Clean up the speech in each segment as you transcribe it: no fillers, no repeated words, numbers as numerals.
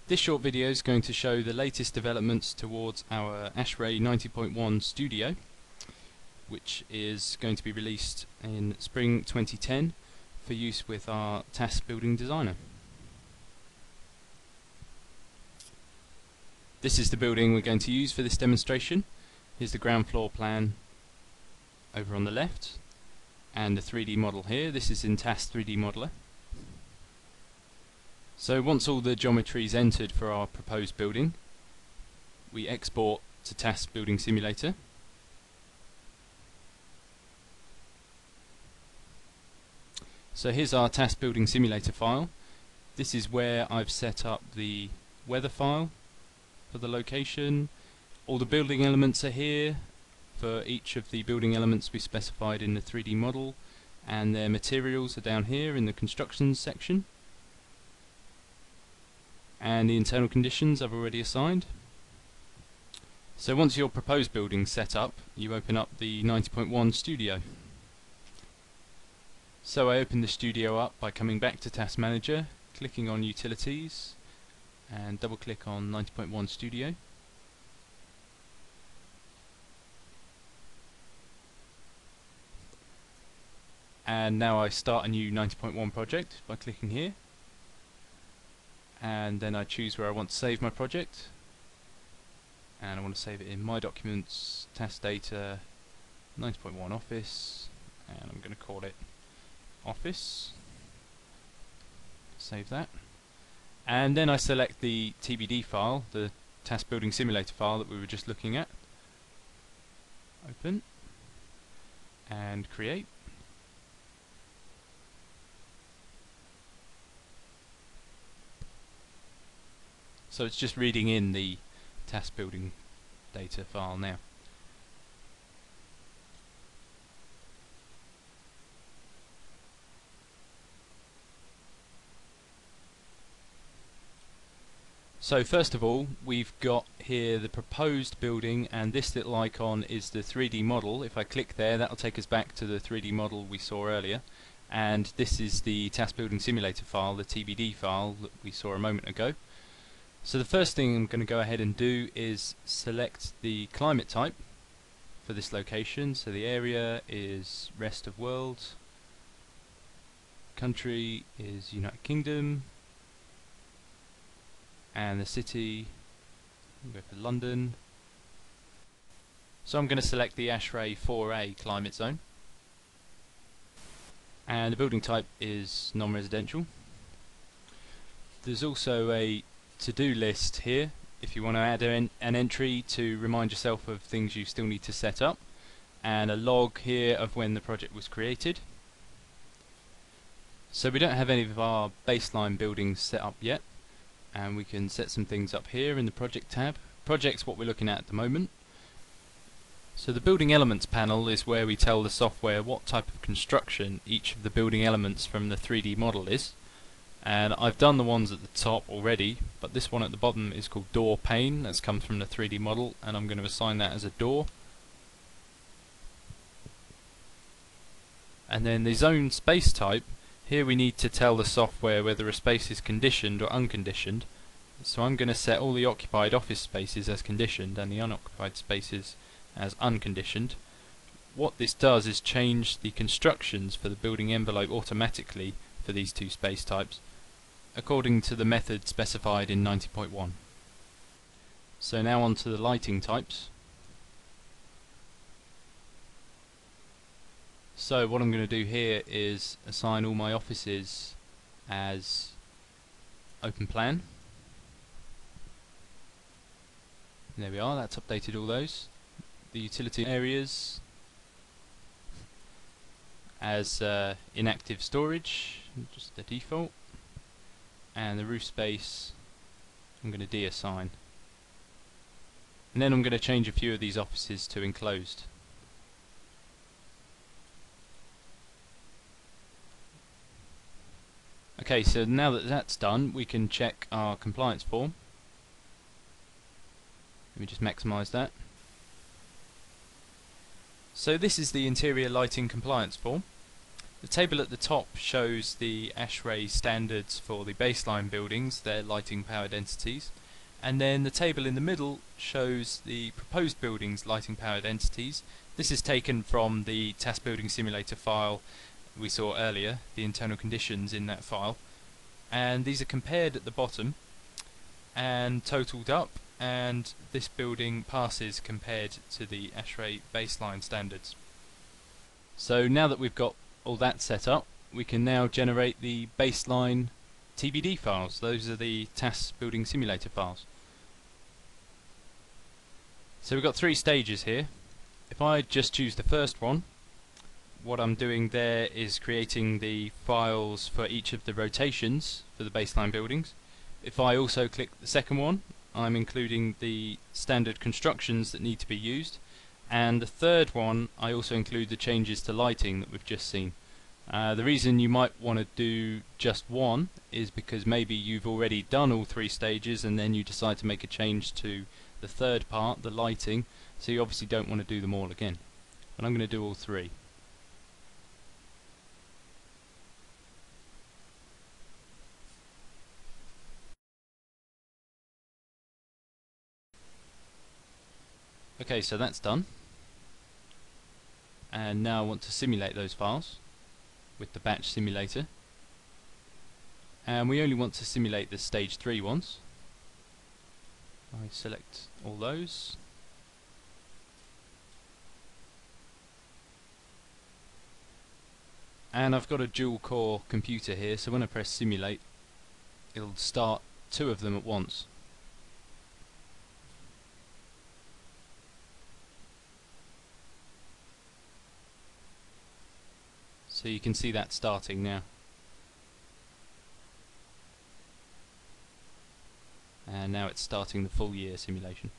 This short video is going to show the latest developments towards our ASHRAE 90.1 Studio, which is going to be released in spring 2010 for use with our Tas Building Designer. This is the building we're going to use for this demonstration. Here's the ground floor plan over on the left, and the 3D model here. This is in Tas 3D Modeler. So once all the geometry is entered for our proposed building, we export to Tas Building Simulator. So here's our Tas Building Simulator file. This is where I've set up the weather file for the location. All the building elements are here for each of the building elements we specified in the 3D model, and their materials are down here in the construction section. And the internal conditions I've already assigned. So once your proposed building's set up, you open up the 90.1 Studio. So I open the Studio up by coming back to Task Manager, clicking on Utilities, and double click on 90.1 Studio. And now I start a new 90.1 project by clicking here. And then I choose where I want to save my project, and I want to save it in My Documents, Task Data, 90.1 Office, and I'm going to call it Office. Save that, and then I select the TBD file, the Task Building Simulator file that we were just looking at. Open and create. So it's just reading in the task building data file now. So first of all, we've got here the proposed building, and this little icon is the 3D model. If I click there, that'll take us back to the 3D model we saw earlier. And this is the Task Building Simulator file, the TBD file that we saw a moment ago. So the first thing I'm going to go ahead and do is select the climate type for this location. So the area is rest of world, country is United Kingdom, and the city, we'll go for London. So I'm going to select the ASHRAE 4A climate zone, and the building type is non-residential. There's also a to-do list here if you want to add an entry to remind yourself of things you still need to set up, and a log here of when the project was created. So we don't have any of our baseline buildings set up yet, and we can set some things up here in the project tab. Project's what we're looking at the moment. So the building elements panel is where we tell the software what type of construction each of the building elements from the 3D model is. And I've done the ones at the top already, but this one at the bottom is called door pane. That's come from the 3D model, and I'm going to assign that as a door. And then the zone space type, here we need to tell the software whether a space is conditioned or unconditioned. So I'm going to set all the occupied office spaces as conditioned and the unoccupied spaces as unconditioned. What this does is change the constructions for the building envelope automatically for these two space types, according to the method specified in 90.1. So now on to the lighting types. So what I'm going to do here is assign all my offices as open plan. There we are, that's updated all those. The utility areas as inactive storage, just the default. And the roof space I'm going to deassign, and then I'm going to change a few of these offices to enclosed. Okay, so now that that's done, we can check our compliance form. Let me just maximize that. So this is the interior lighting compliance form. The table at the top shows the ASHRAE standards for the baseline buildings, their lighting power densities, and then the table in the middle shows the proposed buildings' lighting power densities. This is taken from the Tas Building Simulator file we saw earlier, the internal conditions in that file, and these are compared at the bottom and totaled up, and this building passes compared to the ASHRAE baseline standards. So now that we've got all that set up, we can now generate the baseline TBD files. Those are the Tas Building Simulator files. So we've got three stages here. If I just choose the first one, what I'm doing there is creating the files for each of the rotations for the baseline buildings. If I also click the second one, I'm including the standard constructions that need to be used, and the third one I also include the changes to lighting that we've just seen. The reason you might want to do just one is because maybe you've already done all three stages and then you decide to make a change to the third part, the lighting, so you obviously don't want to do them all again. But I'm going to do all three. Okay, so that's done, and now I want to simulate those files with the batch simulator, and we only want to simulate the stage 3 ones. I select all those, and I've got a dual core computer here, so when I press simulate it'll start 2 of them at once. So you can see that starting now. And now it's starting the full year simulation.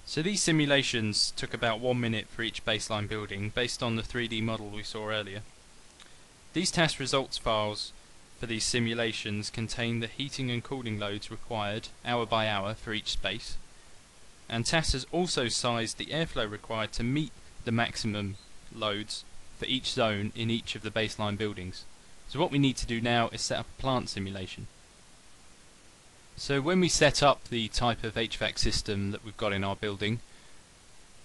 So these simulations took about 1 minute for each baseline building based on the 3D model we saw earlier. These task results files for these simulations contain the heating and cooling loads required hour by hour for each space, and Tas has also sized the airflow required to meet the maximum loads for each zone in each of the baseline buildings. So what we need to do now is set up a plant simulation. So when we set up the type of HVAC system that we've got in our building,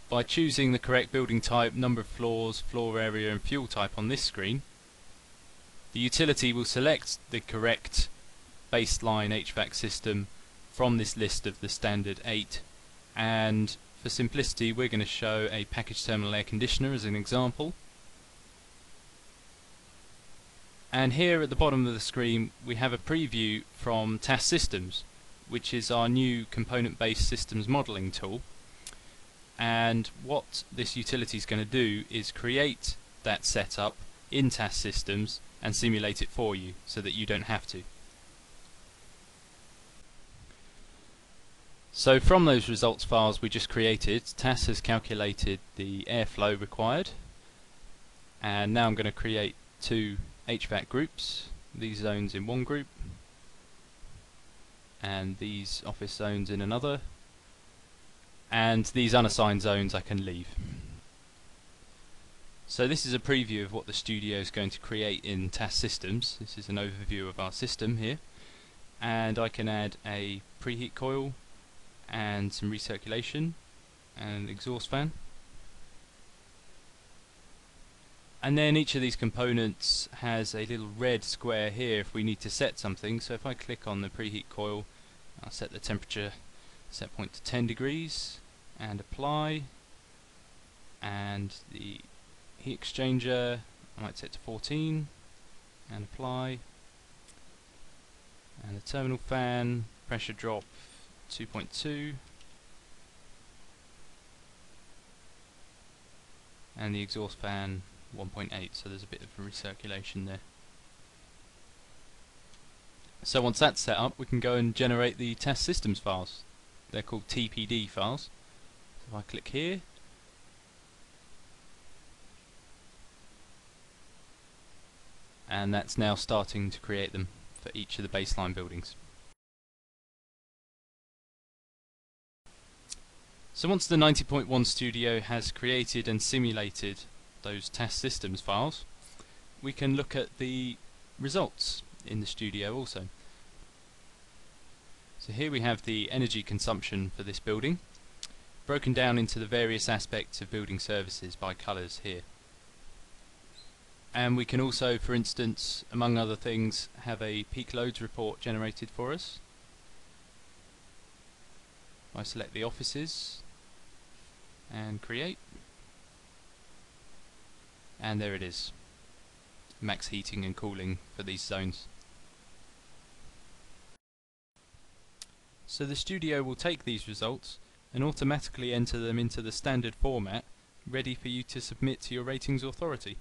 by choosing the correct building type, number of floors, floor area and fuel type on this screen, the utility will select the correct baseline HVAC system from this list of the standard 8, and for simplicity we're going to show a package terminal air conditioner as an example. And here at the bottom of the screen we have a preview from Tas Systems, which is our new component-based systems modeling tool. And what this utility is going to do is create that setup in Tas Systems and simulate it for you so that you don't have to. So from those results files we just created, Tas has calculated the airflow required, and now I'm going to create 2 HVAC groups, these zones in one group and these office zones in another, and these unassigned zones I can leave. So this is a preview of what the studio is going to create in Tas Systems. This is an overview of our system here, and I can add a preheat coil and some recirculation and an exhaust fan. And then each of these components has a little red square here if we need to set something. So if I click on the preheat coil, I'll set the temperature set point to 10 degrees and apply, and the heat exchanger I might set to 14 and apply, and the terminal fan pressure drop 2.2, and the exhaust fan 1.8, so there's a bit of a recirculation there. So once that's set up, we can go and generate the Tas Systems files. They're called TPD files. So if I click here, and that's now starting to create them for each of the baseline buildings. So once the 90.1 Studio has created and simulated those task systems files, we can look at the results in the Studio also. So here we have the energy consumption for this building, broken down into the various aspects of building services by colours here. And we can also, for instance, among other things, have a peak loads report generated for us. I select the offices and create, and there it is, max heating and cooling for these zones. So the Studio will take these results and automatically enter them into the standard format, ready for you to submit to your ratings authority.